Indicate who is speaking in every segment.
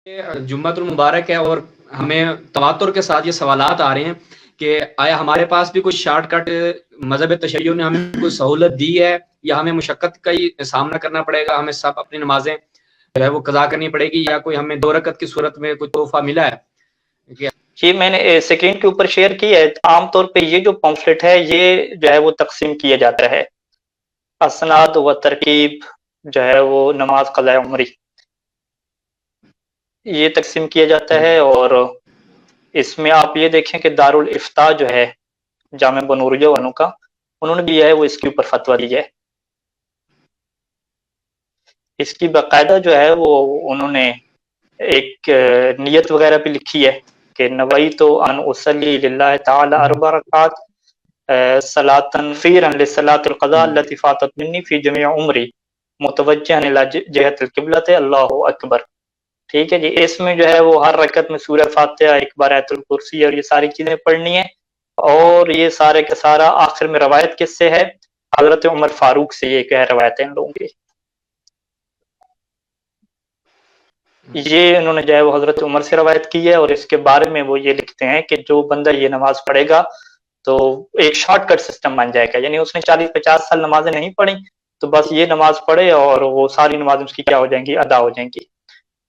Speaker 1: جمعۃ المبارک ہے اور ہمیں تواتر کے ساتھ یہ سوالات آ رہے ہیں کہ آیا ہمارے پاس بھی کوئی شارٹ کٹ مذہب تشیع نے ہمیں کوئی سہولت دی ہے یا ہمیں مشقت کا ہی سامنا کرنا پڑے گا، ہمیں سب اپنی نمازیں جو ہے وہ قضا کرنی پڑے گی، یا کوئی ہمیں 2 رکعت کی صورت میں کوئی تحفہ ملا ہے؟
Speaker 2: یہ میں نے اسکرین کے اوپر شیئر کی ہے۔ عام طور پہ یہ جو پمفلٹ ہے یہ جو ہے وہ تقسیم کیا جاتا ہے، اسناد و ترکیب جو ہے وہ نماز قضاء عمری یہ تقسیم کیا جاتا ہے۔ اور اس میں آپ یہ دیکھیں کہ دارالافتاء جو ہے جامع بنوریہ والوں کا، انہوں نے بھی ہے وہ اس کے اوپر فتویٰ دیا ہے۔ اس کی باقاعدہ جو ہے وہ انہوں نے ایک نیت وغیرہ بھی لکھی ہے کہ نویت ان اصلی للہ تعالی 4 رکعات صلاۃ فیرا لصلاۃ القضاء التي فاتت منی فی جمیع عمری متوجہا الی جہت القبلۃ اللہ اکبر۔ ٹھیک ہے جی، اس میں جو ہے وہ ہر رکعت میں سورہ فاتحہ، ایک بار آیت الکرسی اور یہ ساری چیزیں پڑھنی ہیں، اور یہ سارے کا سارا آخر میں روایت کس سے ہے؟ حضرت عمر فاروق سے یہ کہ روایت ہے ان لوگوں کی۔ یہ انہوں نے جو ہے وہ حضرت عمر سے روایت کی ہے، اور اس کے بارے میں وہ یہ لکھتے ہیں کہ جو بندہ یہ نماز پڑھے گا تو ایک شارٹ کٹ سسٹم بن جائے گا، یعنی اس نے 40-50 سال نمازیں نہیں پڑھی تو بس یہ نماز پڑھے اور وہ ساری نمازیں اس کی کیا ہو جائیں گی؟ ادا ہو جائیں گی۔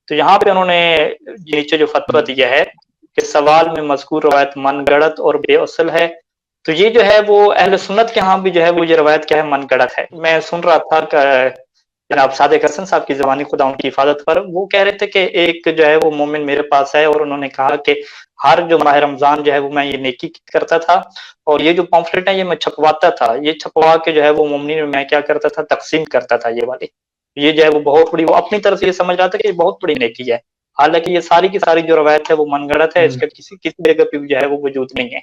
Speaker 2: تو یہاں پہ انہوں نے نیچے جو فتویٰ دیا ہے کہ سوال میں مذکور روایت من گڑت اور بے اصل ہے، تو یہ جو ہے وہ اہل سنت کے ہاں بھی جو ہے وہ یہ روایت کیا ہے؟ من گڑت ہے۔ میں سن رہا تھا کہ جناب صادق حسن صاحب کی زبانی خدا ان کی حفاظت پر، وہ کہہ رہے تھے کہ ایک جو ہے وہ مومن میرے پاس ہے اور انہوں نے کہا کہ ہر جو ماہ رمضان جو ہے وہ میں یہ نیکی کرتا تھا، اور یہ جو پمفلٹ ہیں یہ میں چھپواتا تھا، یہ چھپوا کے جو ہے وہ مومنین میں کیا کرتا تھا؟ تقسیم کرتا تھا یہ والی۔ یہ جو ہے وہ بہت بڑی، وہ اپنی طرف سے یہ سمجھ رہا تھا کہ یہ بہت بڑی نیکی ہے، حالانکہ یہ ساری کی ساری جو روایت ہے وہ من گڑت ہے، اس کا کسی جگہ پہ جو ہے وہ وجود نہیں ہے۔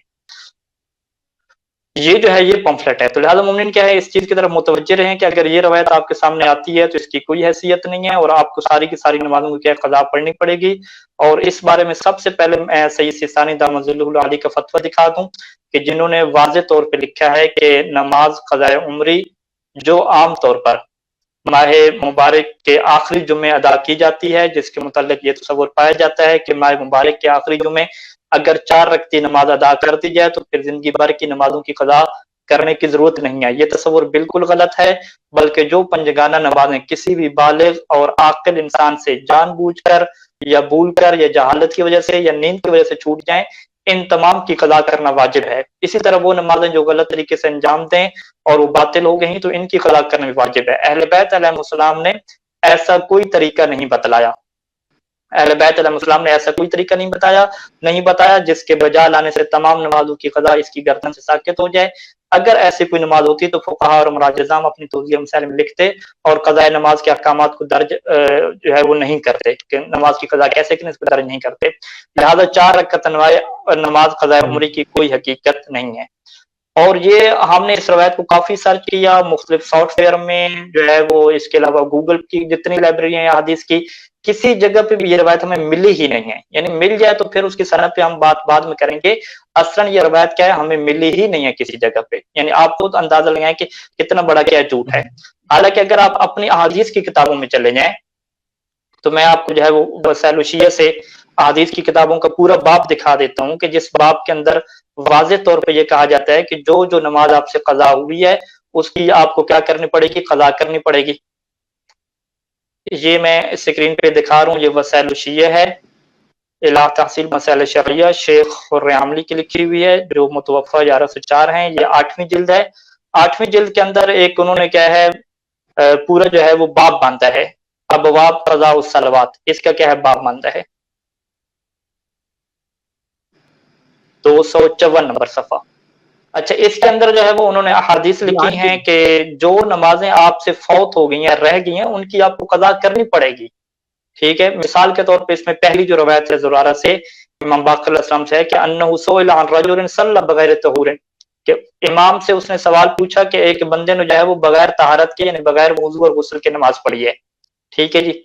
Speaker 2: یہ جو ہے یہ پمفلٹ ہے، تو لہٰذا مومنین کیا ہے؟ اس چیز کی طرف متوجہ رہیں کہ اگر یہ روایت آپ کے سامنے آتی ہے تو اس کی کوئی حیثیت نہیں ہے، اور آپ کو ساری کی ساری نمازوں کو کیا قضا پڑھنی پڑے گی۔ اور اس بارے میں سب سے پہلے میں سید سیستانی دامت ظلہ علی کا فتویٰ دکھا دوں کہ جنہوں نے واضح طور پہ لکھا ہے کہ نماز قضاء عمری جو عام طور پر ماہ مبارک کے آخری جمعے ادا کی جاتی ہے، جس کے متعلق یہ تصور پایا جاتا ہے کہ ماہ مبارک کے آخری جمعے اگر 4 رکعتی نماز ادا کر دی جائے تو پھر زندگی بھر کی نمازوں کی قضا کرنے کی ضرورت نہیں ہے۔ یہ تصور بالکل غلط ہے، بلکہ جو پنجگانہ نمازیں کسی بھی بالغ اور عاقل انسان سے جان بوجھ کر یا بھول کر یا جہالت کی وجہ سے یا نیند کی وجہ سے چھوٹ جائیں، ان تمام کی قضا کرنا واجب ہے۔ اسی طرح وہ نمازیں جو غلط طریقے سے انجام دیں اور وہ باطل ہو گئیں تو ان کی قضا کرنا بھی واجب ہے۔ اہل بیت علیہ السلام نے ایسا کوئی طریقہ نہیں بتلایا، اہل بیت علیہ السلام نے ایسا کوئی طریقہ نہیں بتایا جس کے بجا لانے سے تمام نمازوں کی قضا اس کی گردن سے ساقط ہو جائے۔ اگر ایسی کوئی نماز ہوتی تو فقہا اور مراجعام اپنی توضیح مسائل میں لکھتے اور قضاء نماز کے احکامات کو درج جو ہے وہ نہیں کرتے کہ نماز کی قضا کیسے کریں، اس کو درج نہیں کرتے۔ لہذا 4 رکعت نماز قضاء عمری کی کوئی حقیقت نہیں ہے۔ اور یہ ہم نے اس روایت کو کافی سرچ کیا مختلف سافٹ ویئر میں جو ہے وہ، اس کے علاوہ گوگل کی جتنی لائبریری ہیں حدیث کی، کسی جگہ پہ بھی یہ روایت ہمیں ملی ہی نہیں ہے۔ یعنی مل جائے تو پھر اس کی سند پہ ہم بات بعد میں کریں گے، اصلاً یہ روایت کیا ہے؟ ہمیں ملی ہی نہیں ہے کسی جگہ پہ۔ یعنی آپ خود اندازہ لگائیں کہ کتنا بڑا کیا جھوٹ ہے۔ حالانکہ اگر آپ اپنی احادیث کی کتابوں میں چلے جائیں تو میں آپ کو جو ہے وہ وسائل الشیعہ سے احادیث کی کتابوں کا پورا باب دکھا دیتا ہوں کہ جس باب کے اندر واضح طور پہ یہ کہا جاتا ہے کہ جو نماز آپ سے قضا ہوئی ہے اس کی آپ کو کیا کرنی پڑے گی؟ قضا کرنی پڑے گی۔ یہ میں اسکرین پہ دکھا رہا ہوں، یہ وسائل الشیعہ ہے، الہ تحصیل مسائل شرعیہ، شیخ حرعاملی کی لکھی ہوئی ہے جو متوفہ 1104 ہیں۔ یہ 8ویں جلد ہے۔ 8ویں جلد کے اندر ایک انہوں نے کیا ہے پورا جو ہے وہ باب باندھا ہے، ابواب قضاء الصلوات، اس کا کیا ہے؟ باب باندھا ہے، 254 نمبر صفحہ۔ اچھا، اس کے اندر جو ہے وہ انہوں نے احادیث لکھی ہیں کہ جو نمازیں آپ سے فوت ہو گئی ہیں، رہ گئی ہیں، ان کی آپ کو قضا کرنی پڑے گی۔ ٹھیک ہے، مثال کے طور پہ اس میں پہلی جو روایت ہے زرارہ سے امام باقر علیہ السلام سے ہے کہ انہ سئل عن رجل صلی بغیر طہور، کہ امام سے اس نے سوال پوچھا کہ ایک بندے نے جو ہے وہ بغیر طہارت کے یعنی بغیر وضو اور غسل کے نماز پڑھی ہے۔ ٹھیک ہے جی،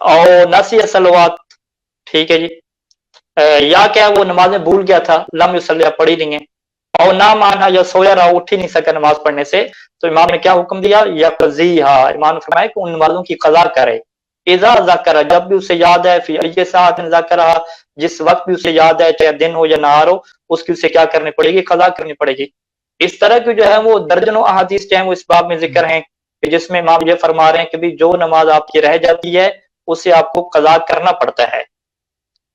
Speaker 2: اور نسی صلوات، ٹھیک ہے جی، یا کیا وہ نمازیں بھول گیا تھا، لم یصلی، پڑھی نہیں ہے، اور نہ مانا یا سویا رہا، اٹھ ہی نہیں سکا نماز پڑھنے سے، تو امام نے کیا حکم دیا؟ یقضیہا، امام نے فرمایا کہ ان نمازوں کی قضا کرے۔ اذا ذکر جب بھی اسے یاد ہے، فی ای ساعت ذکر جس وقت بھی اسے یاد ہے، چاہے دن ہو یا نہار ہو، اس کی اسے کیا کرنی پڑے گی؟ قضا کرنی پڑے گی۔ اس طرح کی جو ہے وہ درجنوں احادیث جو ہیں وہ اس باب میں ذکر ہیں کہ جس میں امام یہ فرما رہے ہیں کہ بھی جو نماز آپ کی رہ جاتی ہے اسے آپ کو قضا کرنا پڑتا ہے۔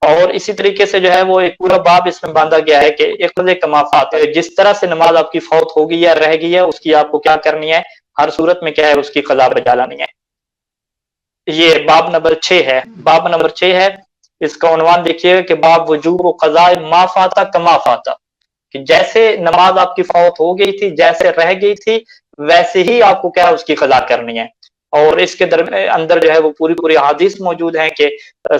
Speaker 2: اور اسی طریقے سے جو ہے وہ ایک پورا باب اس میں باندھا گیا ہے کہ اقض کما فات، جس طرح سے نماز آپ کی فوت ہو گئی ہے، رہ گئی ہے، اس کی آپ کو کیا کرنی ہے؟ ہر صورت میں کیا ہے؟ اس کی قضا بجا لانی ہے۔ یہ باب نمبر 6 ہے۔ باب نمبر 6 ہے، اس کا عنوان دیکھیے کہ باب وجوب و قضاء ما فاتا کما فاتا، کہ جیسے نماز آپ کی فوت ہو گئی تھی، جیسے رہ گئی تھی، ویسے ہی آپ کو کیا ہے؟ اس کی قضا کرنی ہے۔ اور اس کے اندر جو ہے وہ پوری حدیث موجود ہیں کہ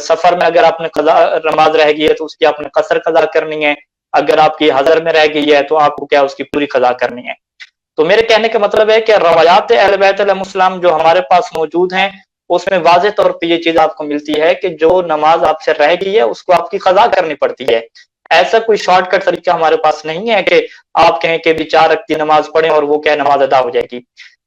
Speaker 2: سفر میں اگر آپ نے قضا نماز رہ گئی ہے تو اس کی آپ نے قصر قضا کرنی ہے، اگر آپ کی حضر میں رہ گئی ہے تو آپ کو کیا اس کی پوری قضا کرنی ہے۔ تو میرے کہنے کا مطلب ہے کہ روایات اہل بیت علیہ السلام جو ہمارے پاس موجود ہیں اس میں واضح طور پہ یہ چیز آپ کو ملتی ہے کہ جو نماز آپ سے رہ گئی ہے اس کو آپ کی قضا کرنی پڑتی ہے۔ ایسا کوئی شارٹ کٹ طریقہ ہمارے پاس نہیں ہے کہ آپ کہیں کہ بھی 4 رکعتی نماز پڑھیں اور وہ کیا نماز ادا ہو جائے گی۔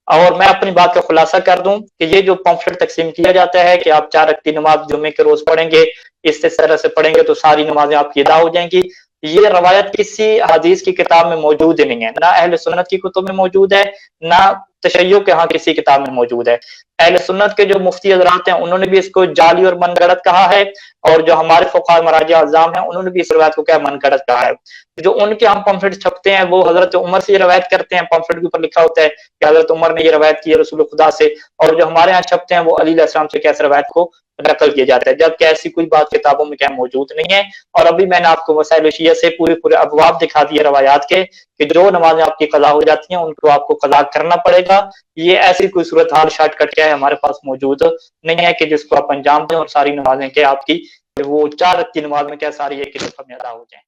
Speaker 2: اور میں اپنی بات کا خلاصہ کر دوں کہ یہ جو پمفلٹ تقسیم کیا جاتا ہے کہ آپ 4 رکعتی نماز جمعے کے روز پڑھیں گے، اس طرح سے پڑھیں گے تو ساری نمازیں آپ کی ادا ہو جائیں گی، یہ روایت کسی حدیث کی کتاب میں موجود نہیں ہے، نہ اہل سنت کی کتب میں موجود ہے، نہ تشیع کے ہاں کسی کتاب میں موجود ہے۔ اہل سنت کے جو مفتی حضرات ہیں انہوں نے بھی اس کو جعلی اور من گڑت کہا ہے، اور جو ہمارے فقہاء مراجع اعظام ہیں انہوں نے بھی اس روایت کو کیا من گڑت کہا ہے۔ جو ان کے ہم پمفلٹ چھپتے ہیں وہ حضرت عمر سے یہ روایت کرتے ہیں، پمفلٹ کے اوپر لکھا ہوتا ہے کہ حضرت عمر نے یہ روایت کی ہے رسول خدا سے، اور جو ہمارے ہاں چھپتے ہیں وہ علی علیہ السلام سے کیسے روایت کو نقل کیا جاتا ہے، جبکہ ایسی کوئی بات کتابوں میں کیا موجود نہیں ہے۔ اور ابھی میں نے آپ کو وسائل شیعہ سے پورے ابواب دکھا دیے روایات کے کہ جو نمازیں آپ کی قضا ہو جاتی ہیں ان کو آپ کو قضا کرنا پڑے گا۔ یہ ایسی کوئی صورتحال شارٹ کٹ کیا ہے ہمارے پاس موجود نہیں ہے کہ جس کو آپ انجام دیں اور ساری نمازیں کیا آپ کی وہ 4 رکعتی نماز میں کیا ساری ایک ہی دفعہ میں ادا ہو جائیں۔